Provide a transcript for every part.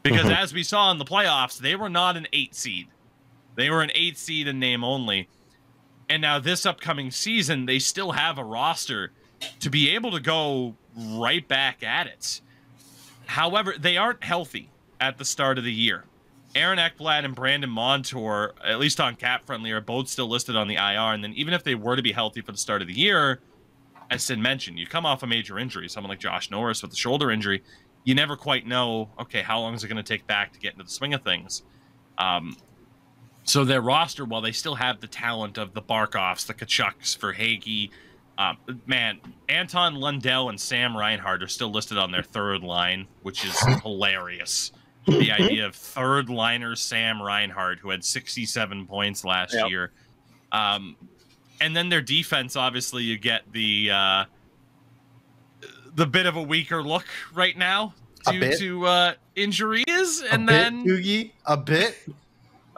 Because as we saw in the playoffs, they were not an 8 seed. They were an 8 seed in name only. And now this upcoming season, they still have a roster to be able to go right back at it. However, they aren't healthy at the start of the year. Aaron Ekblad and Brandon Montour, at least on Cap Friendly, are both still listed on the IR. And then even if they were to be healthy for the start of the year, as Sid mentioned, you come off a major injury, someone like Josh Norris with a shoulder injury, you never quite know, okay, how long is it going to take back to get into the swing of things? So their roster, while they still have the talent of the Barkoffs, the Kachucks, Verhaeghe, man, Anton Lundell and Sam Reinhart are still listed on their third line, which is hilarious. The idea of third liner Sam Reinhart, who had 67 points last year. And then their defense, obviously, you get the bit of a weaker look right now due to injuries. And then Tougie, a bit.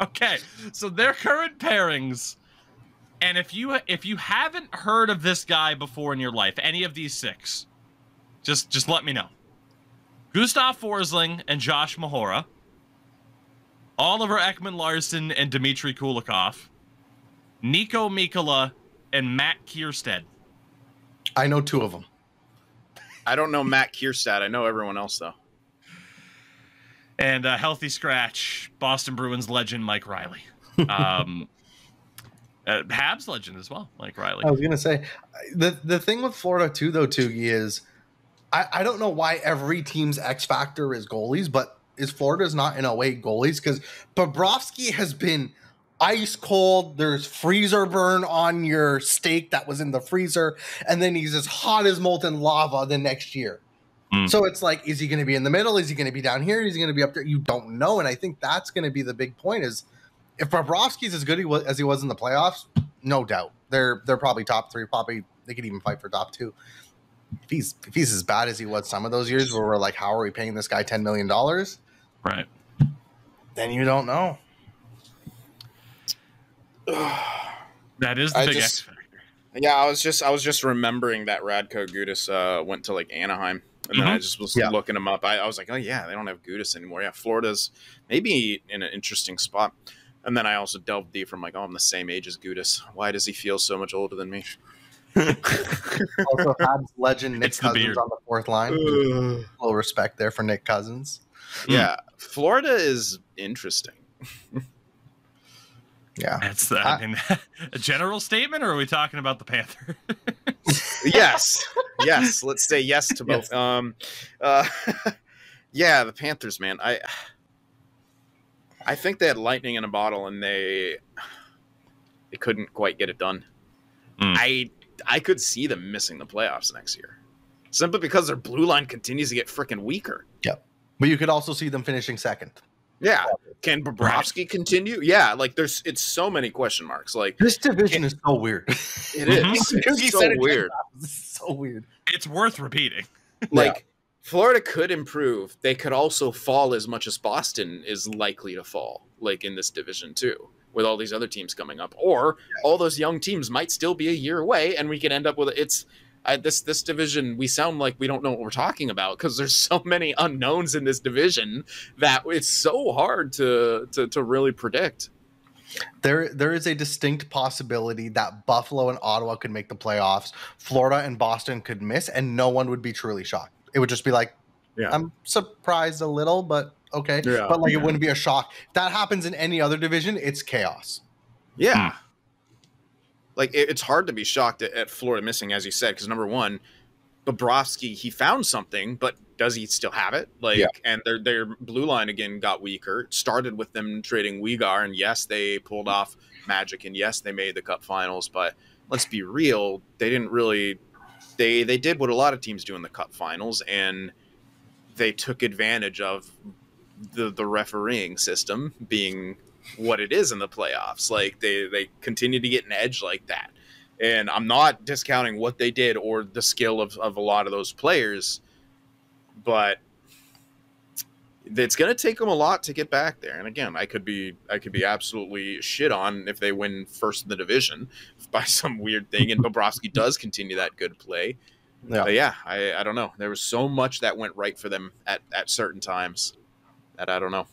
Okay, so their current pairings, and if you haven't heard of this guy before in your life, any of these 6, just let me know. Gustav Forsling and Josh Mahora, Oliver Ekman-Larsson and Dmitry Kulikov, Nico Mikkola and Matt Kierstead. I know 2 of them. I don't know Matt Kierstead. I know everyone else, though. And healthy scratch, Boston Bruins legend Mike Riley. Habs legend as well, Mike Riley. I was going to say, the thing with Florida, too, though, Tougie, is I don't know why every team's X factor is goalies, but Florida's not in a way goalies, because Bobrovsky has been ice cold. There's freezer burn on your steak that was in the freezer, and then he's as hot as molten lava the next year. So it's like, is he going to be in the middle? Is he going to be down here? Is he going to be up there? You don't know, and I think that's going to be the big point. Is if Bobrovsky's as good as he was in the playoffs, no doubt they're probably top 3. Probably they could even fight for top 2. If he's as bad as he was some of those years where we're like, how are we paying this guy $10 million? Right. Then you don't know. That is the big X factor. Yeah, I was just remembering that Radko Gudas went to like Anaheim, and then I just was looking him up. I was like, oh yeah, they don't have Gudas anymore. Yeah, Florida's maybe in an interesting spot. And then I also delved deep from like, oh, I'm the same age as Gudas. Why does he feel so much older than me? Also, Habs legend Nick Cousins on the 4th line. A little respect there for Nick Cousins. Yeah, Florida is interesting. Yeah, that's a general statement, or are we talking about the Panthers? Yes. Let's say yes to both. Yeah, the Panthers, man. I think they had lightning in a bottle, and they couldn't quite get it done. I could see them missing the playoffs next year, simply because their blue line continues to get freaking weaker. Yep, but you could also see them finishing 2nd. Yeah. Can Bobrovsky continue? Yeah, like it's so many question marks. Like this division is so weird. It is. It's so weird. It's so weird. It's worth repeating. Like Florida could improve. They could also fall as much as Boston is likely to fall, like in this division too, with all these other teams coming up. Or all those young teams might still be a year away, and we could end up with this division. We sound like we don't know what we're talking about because there's so many unknowns in this division that it's so hard to really predict. There is a distinct possibility that Buffalo and Ottawa could make the playoffs. Florida and Boston could miss, and no one would be truly shocked. It would just be like, I'm surprised a little, but okay. Yeah, but like it wouldn't be a shock. If that happens in any other division, it's chaos. Yeah. Like, it's hard to be shocked at Florida missing, as you said, because number one, Bobrovsky, he found something, but does he still have it? And their blue line again got weaker. It started with them trading Uyghur, and yes, they pulled off magic, and yes, they made the Cup Finals. But let's be real, they didn't really. They did what a lot of teams do in the Cup Finals, and they took advantage of the refereeing system being what it is in the playoffs. Like they continue to get an edge like that. And I'm not discounting what they did or the skill of a lot of those players, but it's going to take them a lot to get back there. And again, I could be absolutely shit on if they win first in the division by some weird thing. And Bobrovsky does continue that good play. Yeah. But yeah, I don't know. There was so much that went right for them at certain times. I don't know.